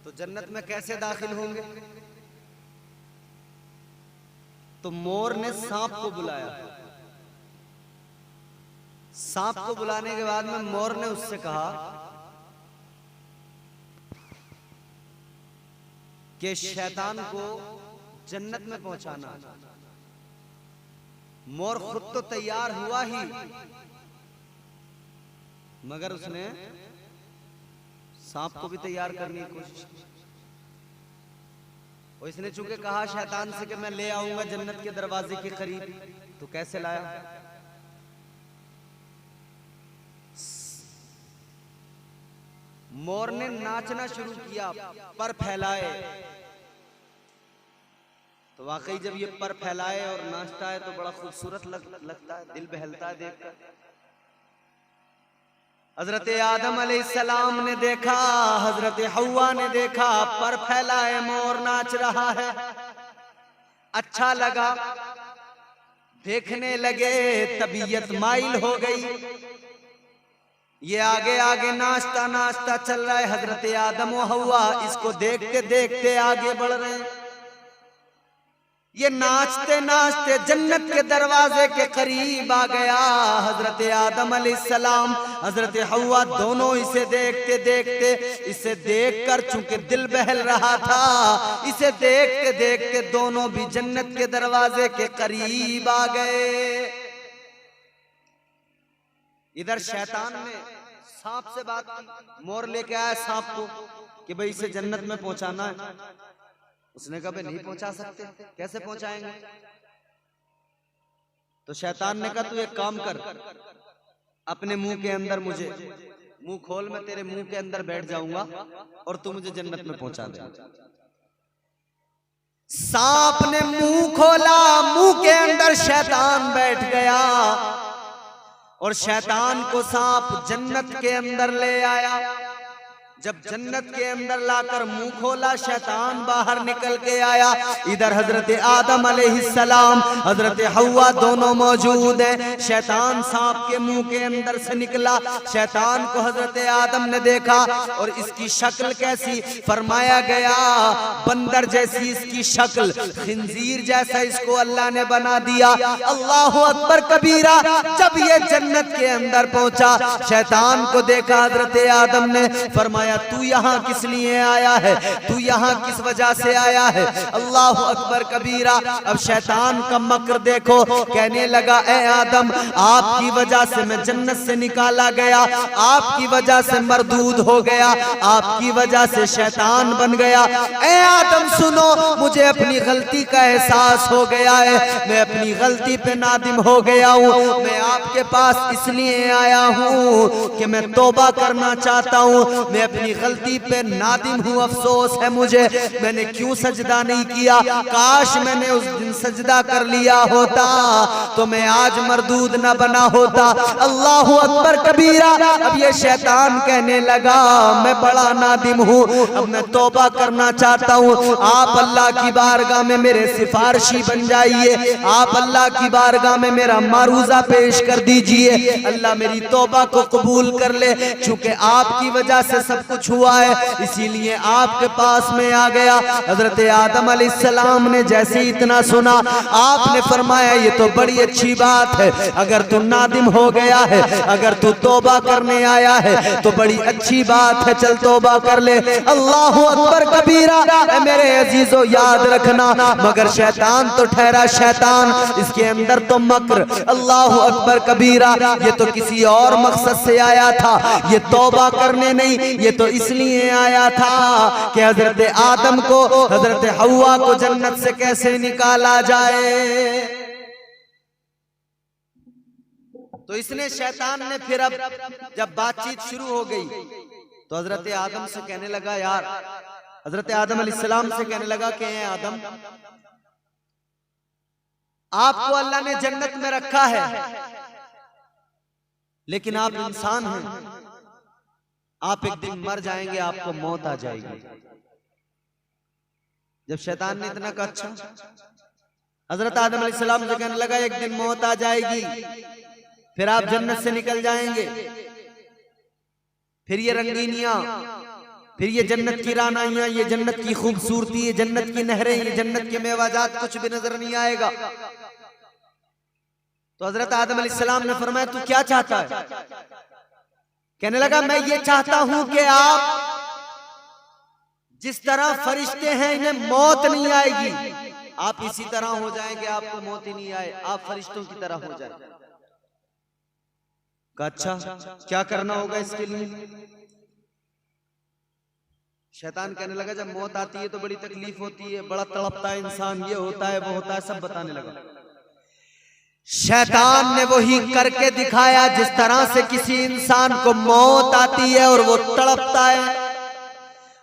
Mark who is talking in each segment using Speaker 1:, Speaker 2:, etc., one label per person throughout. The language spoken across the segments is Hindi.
Speaker 1: तो जन्नत में कैसे दाखिल होंगे? तो मोर ने सांप को बुलाया। सांप को बुलाने के बाद में मोर ने उससे कहा कि शैतान को जन्नत में पहुंचाना। मोर खुद तो तैयार हुआ ही, मगर उसने सांप को भी तैयार करने की कोशिश की। और इसने चूंकि कहा शैतान से कि मैं ले आऊंगा जन्नत के दरवाजे के करीब, तो कैसे लाया? मोर ने नाचना शुरू किया, पर फैलाए। तो वाकई जब ये पर फैलाए और नाचता है तो बड़ा खूबसूरत लगता है, दिल बहलता है देखकर। हजरत आदम अलैहिस्सलाम ने देखा, हजरत हव्वा ने देखा, पर फैलाए मोर नाच रहा है। अच्छा लगा, देखने लगे, तबीयत माइल हो गई। ये आगे आगे नाचता नाचता चल रहा है। हजरत आदम और हव्वा इसको देखते देखते आगे बढ़ रहे हैं। ये नाचते नाचते जन्नत के दरवाजे के करीब आ गया। हजरत आदम अलैहिस्सलाम, हजरत हव्वा दोनों इसे देखते देखते, इसे देखकर चूंकि दिल बहल रहा था, इसे देखते देखते दोनों भी जन्नत के दरवाजे के करीब आ गए। इधर शैतान ने सांप से बात की, मोर लेके आया सांप को कि भाई इसे जन्नत में पहुंचाना है। उसने कहा भाई नहीं पहुंचा सकते, कैसे पहुंचाएंगे? तो शैतान ने कहा तू एक काम कर, अपने मुंह के अंदर मुझे मुंह खोल, मैं तेरे मुंह के अंदर बैठ जाऊंगा और तू मुझे जन्नत में पहुंचा दे। सांप ने मुंह खोला, मुंह के अंदर शैतान बैठ गया और शैतान को सांप जन्नत के अंदर ले आया। जब जन्नत के अंदर लाकर मुंह खोला, शैतान बाहर निकल के आया। इधर हजरत आदम अलैहिस्सलाम, हजरत हव्वा दोनों मौजूद हैं। शैतान सांप के मुंह के अंदर से निकला। शैतान को हजरत आदम ने देखा और इसकी शक्ल कैसी, फरमाया गया बंदर जैसी इसकी शक्ल, खिंजीर जैसा इसको अल्लाह ने बना दिया। अल्लाह अकबर कबीरा। जब ये जन्नत के अंदर पहुंचा, शैतान को देखा हजरत आदम ने, फरमाया तू यहाँ किस लिए आया है, तू यहाँ किस वजह से आया है? अल्लाह अकबर कबीरा। अब शैतान का मकर देखो, कहने लगा ए आदम, आपकी वजह से मैं जन्नत से निकाला गया, आपकी वजह से मरदूद हो गया, आपकी वजह से शैतान बन गया। ए आदम सुनो, मुझे अपनी गलती का एहसास हो गया है, मैं अपनी गलती पे नादिम हो गया हूँ। मैं आपके पास इसलिए आया हूँ कि मैं तौबा करना चाहता हूँ, मैं अपनी गलती पे नादिम हूँ, अफसोस है मुझे, मैंने क्यों सजदा नहीं किया। काश मैंने उस दिन सजदा कर लिया होता तो मैं आज मरदूद न बना होता। अल्लाह अकबर कबीरा। अब ये शैतान कहने लगा मैं बड़ा नादिम हूँ, अब मैं तौबा करना चाहता हूँ, आप अल्लाह की बारगाह में मेरे सिफारिशी बन जाइए, आप अल्लाह की बारगाह में मेरा मारूजा पेश कर दीजिए, अल्लाह मेरी तौबा को कबूल कर ले। चूंकि आपकी वजह से सब कुछ हुआ है, इसीलिए आपके पास में आ गया। हजरत आदम अलैहिस्सलाम ने जैसे इतना सुना, आपने फरमाया ये तो बड़ी अच्छी बात है, अगर तू नादिम हो गया है, अगर तू तौबा करने आया है तो बड़ी अच्छी बात है, चल तौबा कर ले। अल्लाह अकबर कबीरा। मेरे अजीजों याद रखना, मगर शैतान तो ठहरा शैतान, इसके अंदर तो मकर। अल्लाह अकबर कबीरा। ये तो किसी और मकसद से आया था, ये तौबा करने नहीं, ये तो इसलिए आया था कि हजरत आदम को, हजरत हव्वा को जन्नत से कैसे निकाला जाए। तो इसने, शैतान ने फिर अब जब बातचीत शुरू हो गई तो हजरत आदम से कहने लगा, यार हजरत आदम अलैहिस्सलाम से कहने लगा कि आदम, आपको अल्लाह ने जन्नत में रखा है, लेकिन आप इंसान हैं, आप एक दिन मर जाएंगे, आपको मौत आ जाएगी। जब शैतान ने इतना कहा, अच्छा। हजरत आदम अलैहिस्सलाम से कहने लगा एक दिन मौत आ जाएगी, फिर आप जन्नत से निकल जाएंगे, फिर ये रंगीनियां, फिर ये जन्नत की रानाइयां, ये जन्नत की खूबसूरती, ये जन्नत की नहरें, ये जन्नत के मेवाजात कुछ भी नजर नहीं आएगा। तो हजरत आदम अलैहिस्सलाम ने फरमाया तू क्या चाहता है? कहने लगा मैं ये चाहता हूं कि आप जिस तरह फरिश्ते हैं इन्हें मौत नहीं आएगी, आप इसी तरह हो जाएंगे, आपको मौत ही नहीं आए, आप फरिश्तों की तरह हो जाए। अच्छा क्या करना होगा इसके लिए? शैतान कहने लगा जब मौत आती है तो बड़ी तकलीफ होती है, बड़ा तड़पता है इंसान, ये होता है वो होता है, सब बताने लगा। शैतान ने वही करके दिखाया जिस तरह से किसी इंसान को मौत आती है और वो तड़पता है।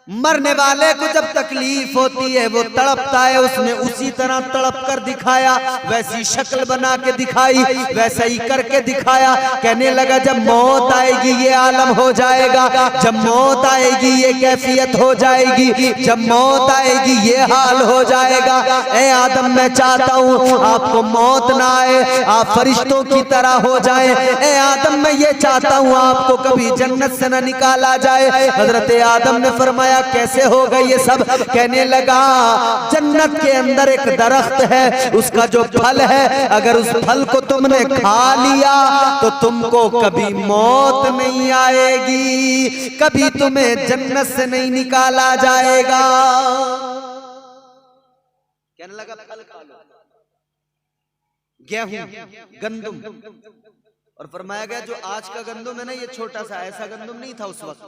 Speaker 1: मरने वाले को जब तकलीफ होती है वो तड़पता है, उसने उसी तरह तड़प कर दिखाया, वैसी शक्ल बना के दिखाई, वैसा ही करके दिखाया। कहने लगा जब मौत आएगी ये आलम हो जाएगा, जब मौत आएगी ये कैफियत हो जाएगी, जब मौत आएगी ये हाल हो जाएगा। ए आदम मैं चाहता हूँ आपको मौत ना आए, आप फरिश्तों की तरह हो जाए। ए आदम मैं ये चाहता हूँ आपको कभी जन्नत से न निकाला जाए। हजरत आदम ने फरमाया कैसे होगा ये सब? कहने लगा जन्नत के अंदर एक दरख्त है, उसका जो फल है अगर उस फल को तुमने खा लिया तो तुमको कभी मौत नहीं आएगी, कभी तुम्हें जन्नत से नहीं निकाला जाएगा। कहने लगा फल खा लो, गेहूं, गंदुम, और फरमाया गया जो आज का गंदुम है ना ये छोटा सा, ऐसा गंदुम नहीं था उस वक्त,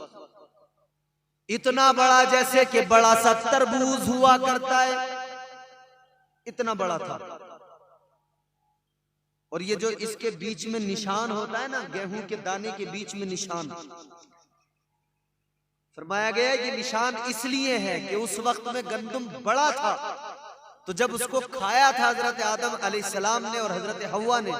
Speaker 1: इतना बड़ा जैसे कि बड़ा सा तरबूज हुआ करता है, इतना बड़ा था। और ये जो इसके बीच में निशान होता है ना, गेहूं के दाने के बीच में निशान, फरमाया गया ये निशान इसलिए है कि उस वक्त में गंदुम बड़ा था, तो जब उसको खाया था हजरत आदम अलैहिस्सलाम ने और हजरत हव्वा ने,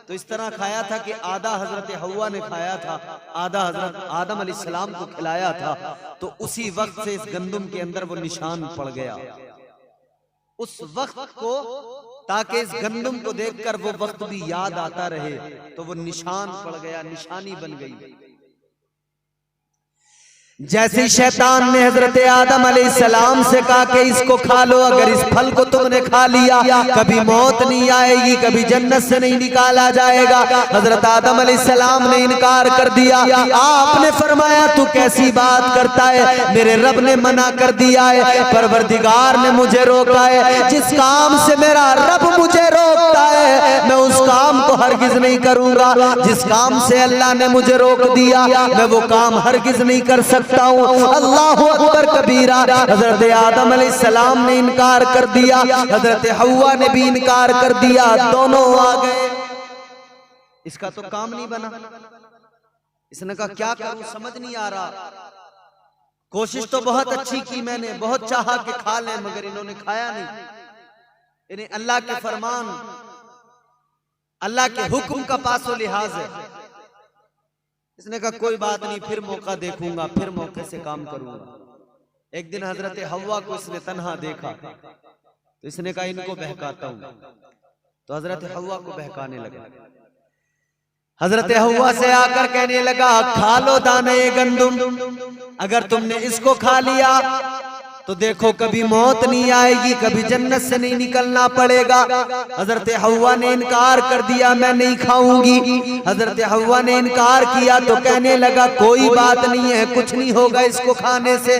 Speaker 1: तो इस तरह खाया था कि आधा हजरत हव्वा ने खाया था, आधा हजरत आदम अलैहिस्सलाम को खिलाया था। तो उसी वक्त से इस गंदुम के अंदर वो निशान पड़ गया, उस वक्त को, ताकि इस गंदुम को देखकर वो वक्त भी याद आता रहे, तो वो निशान पड़ गया, निशानी बन गई। जैसे शैतान ने हजरत आदम अलैहिस्सलाम से कहा कि इसको खा लो, अगर इस फल को तुमने खा लिया कभी मौत नहीं आएगी, कभी जन्नत से नहीं निकाला जाएगा। हजरत आदम अलैहिस्सलाम ने इनकार कर दिया। आपने फरमाया तू कैसी बात करता है, मेरे रब ने मना कर दिया है, परवरदिगार ने मुझे रोका है, जिस काम से मेरा रब मुझे रोकता है मैं उस काम को हरगिज नहीं करूंगा, जिस काम से अल्लाह ने मुझे रोक दिया मैं वो काम हरगिज नहीं कर सकता हूं। अल्लाह अकबर कबीरा। हजरत आदम अलैहिस्सलाम ने इनकार कर दिया, हजरत हव्वा ने भी इनकार कर दिया, दोनों आ गए। इसका तो काम नहीं बना। इसने कहा क्या करूं, समझ नहीं आ रहा, कोशिश तो बहुत अच्छी की मैंने, बहुत चाहा कि खा लें, मगर इन्होंने खाया नहीं। इन्हें अल्लाह के फरमान, अल्लाह के हुक्म का पासो लिहाज है। इसने कहा कोई बात नहीं, फिर मौका देखूंगा, फिर मौके से काम करूंगा। एक दिन हजरत हव्वा को इसने तन्हा देखा, तो इसने कहा इनको बहकाता हूं, तो हजरत हव्वा को बहकाने लगा। हजरत हव्वा से आकर कहने लगा खा लो दाने गंदुम, अगर तुमने इसको खा लिया तो देखो कभी मौत नहीं आएगी, कभी जन्नत से नहीं निकलना पड़ेगा। हजरत हव्वा ने इनकार कर दिया, मैं नहीं खाऊंगी। हजरत हव्वा ने इनकार किया तो कहने लगा कोई बात नहीं है, कुछ नहीं होगा इसको खाने से।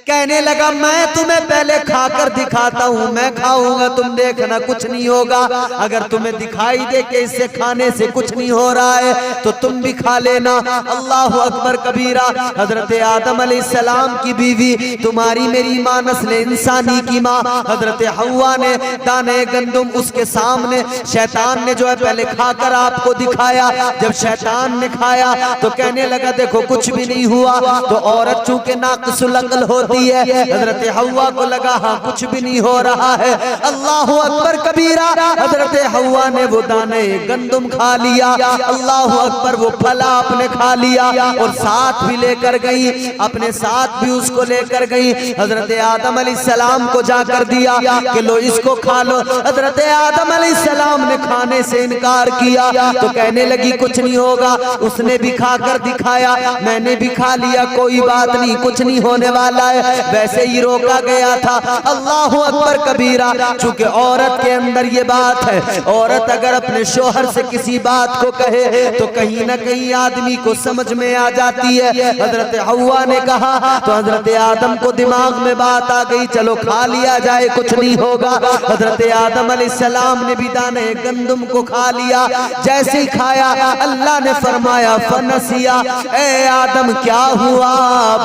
Speaker 1: कहने लगा मैं तुम्हें पहले खाकर दिखाता हूं, मैं खाऊंगा, तुम देखना कुछ नहीं होगा। अगर तुम्हें दिखाई दे कि इससे खाने से कुछ नहीं हो रहा है तो तुम भी खा लेना। अल्लाह अकबर कबीरा। हजरत आदम अलैहिस्सलाम की बीवी, तुम्हारी मेरी मां नस्ल इंसानी की मां हजरत हव्वा ने दाने गंदुम उसके सामने शैतान ने जो है पहले खाकर आपको दिखाया। जब शैतान ने खाया तो कहने लगा देखो कुछ भी नहीं हुआ। तो औरत चूंकि नाक़िसुल अक़ल होती होती है। हजरत हव्वा को लगा हाँ कुछ भी नहीं हो रहा है। अल्लाह अकबर कबीरा। हजरत हव्वा ने वो दाने गंदुम खा लिया। अल्लाह अकबर वो फला आपने खा लिया और साथ भी लेकर गई, अपने साथ भी उसको लेकर गई। हजरत आदम अलैहिस्सलाम को जाकर दिया कि लो इसको खा लो। हजरत आदम अलैहिस्सलाम ने खाने से इनकार किया तो कहने लगी कुछ नहीं होगा। उसने भी खाकर दिखाया, मैंने भी खा लिया, कोई बात नहीं, कुछ नहीं होने वाला है। वैसे ही रोका गया था। अल्लाह अकबर कबीरा। चूंकि औरत के अंदर ये बात है, औरत अगर अपने शोहर से किसी बात को कहे तो कहीं ना कहीं आदमी को समझ में आ जाती है। हजरत हव्वा ने कहा तो हजरत आदम को दिमाग में बात आ गई, चलो खा लिया जाए, कुछ नहीं होगा। हजरत आदम अलैहिस्सलाम ने भी दाने गंदुम को खा लिया। जैसे ही खाया अल्लाह ने फरमाया फनसिया, ए आदम क्या हुआ,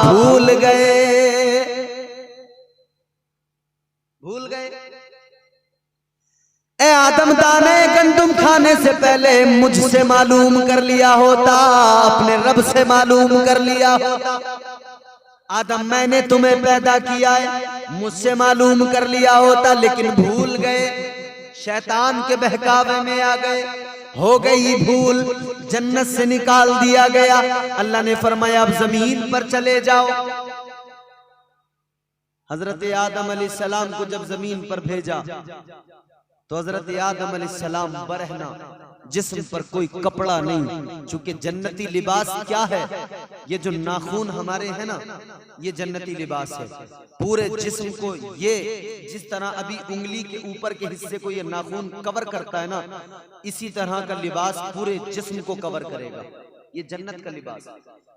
Speaker 1: भूल गए, भूल गए। ए आदम दाने गंदुम खाने से पहले मुझसे मालूम कर लिया होता, अपने रब से मालूम कर लिया होता। आदम मैंने तुम्हें पैदा किया है, मुझसे मालूम कर लिया होता, लेकिन भूल गए, शैतान के बहकावे में आ गए, हो गई भूल, जन्नत से निकाल दिया गया। अल्लाह ने फरमाया अब जमीन पर चले जाओ। हजरत आदम अलैहिस्सलाम को जब जमीन पर भेजा तो हजरत आदम अलैहिस्सलाम बरहना, जिस्म पर कोई कपड़ा नहीं। चूंकि जन्नती लिबास क्या है, ये जो नाखून हमारे हैं ना, ये जन्नती लिबास है। पूरे जिस्म को ये जिस तरह अभी उंगली के ऊपर के हिस्से को ये नाखून कवर करता है ना, इसी तरह का लिबास पूरे जिस्म को कवर करेगा। ये जन्नत का लिबास।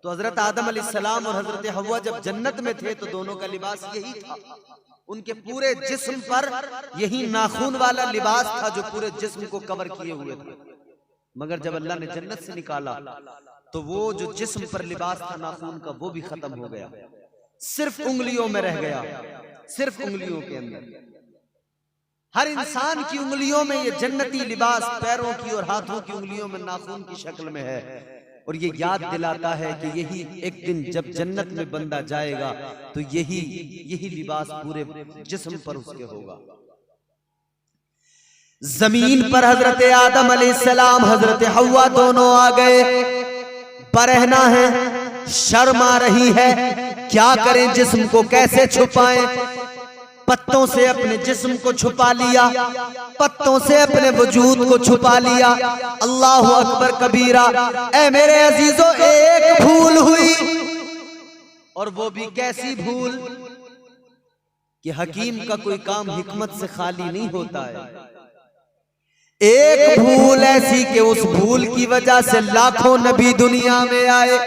Speaker 1: तो हजरत आदम अलैहिस्सलाम और हजरत हव्वा जब जन्नत में थे तो दोनों का लिबास यही था। उनके पूरे जिस्म पर यही नाखून वाला लिबास था जो पूरे जिस्म को कवर किए हुए था। मगर जब अल्लाह ने जन्नत से निकाला तो वो जो जिस्म पर लिबास था नाखून का, वो भी खत्म हो गया, सिर्फ उंगलियों में रह गया, सिर्फ उंगलियों के अंदर। हर इंसान की उंगलियों में ये जन्नती लिबास, पैरों की और हाथों की उंगलियों में नाखून की शक्ल में है। और ये याद दिलाता है कि यही एक दिन जब जन्नत में बंदा जाएगा तो यही लिबास पूरे जिस्म पर उसके होगा। जमीन पर हजरत आदम अलैहिस्सलाम, हजरत हव्वा दोनों आ गए। बरहना है, शर्म आ रही है, क्या करें, जिस्म को कैसे छुपाएं। पत्तों से अपने जिस्म को छुपा लिया, पत्तों से अपने वजूद को छुपा लिया। अल्लाह अकबर कबीरा। ए मेरे अजीजों, एक भूल हुई, और वो भी कैसी भूल कि हकीम का कोई काम हिकमत से खाली नहीं होता है। एक भूल ऐसी कि उस भूल की वजह से लाखों नबी दुनिया में आए,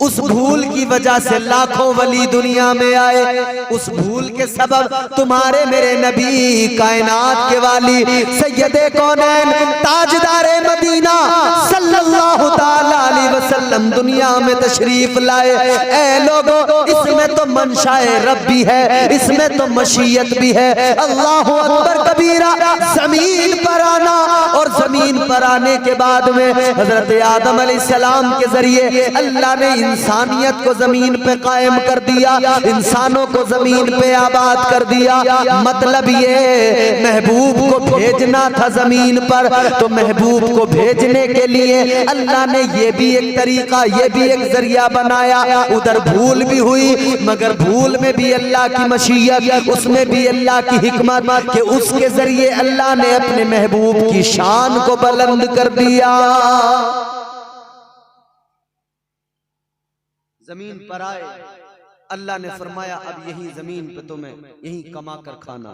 Speaker 1: उस भूल की वजह से लाखों वली दुनिया में आए। उस भूल के सबब तुम्हारे मेरे नबी, कायनात के वाली, सैयदे कौनैन, ताजदारे मदीना सल्लल्लाहु ताला अलैहि वसल्लम दुनिया में तशरीफ लाए। ऐ लोगों, इसमें तो मंशाए रब भी है, इसमें तो मशीयत भी है। अल्लाहु अकबर कबीरा। जमीन पर आना, और जमीन पर आने के बाद में हजरत आदम अलैहिस्सलाम के जरिए अल्लाह ने इंसानियत को जमीन पे कायम कर दिया, इंसानों को जमीन पे आबाद कर दिया। मतलब ये महबूब को भेजना था जमीन पर, तो महबूब को भेजने के लिए अल्लाह ने ये भी एक तरीका, ये भी एक जरिया बनाया। उधर भूल भी हुई, मगर भूल में भी अल्लाह की मशीयत, उसमें भी अल्लाह की हिकमत कि उसके जरिए अल्लाह ने अपने महबूब की शान को बुलंद कर दिया। जमीन पर आए, अल्लाह ने फरमाया अब यही जमीन पे तुम्हें यही कमा कर खाना।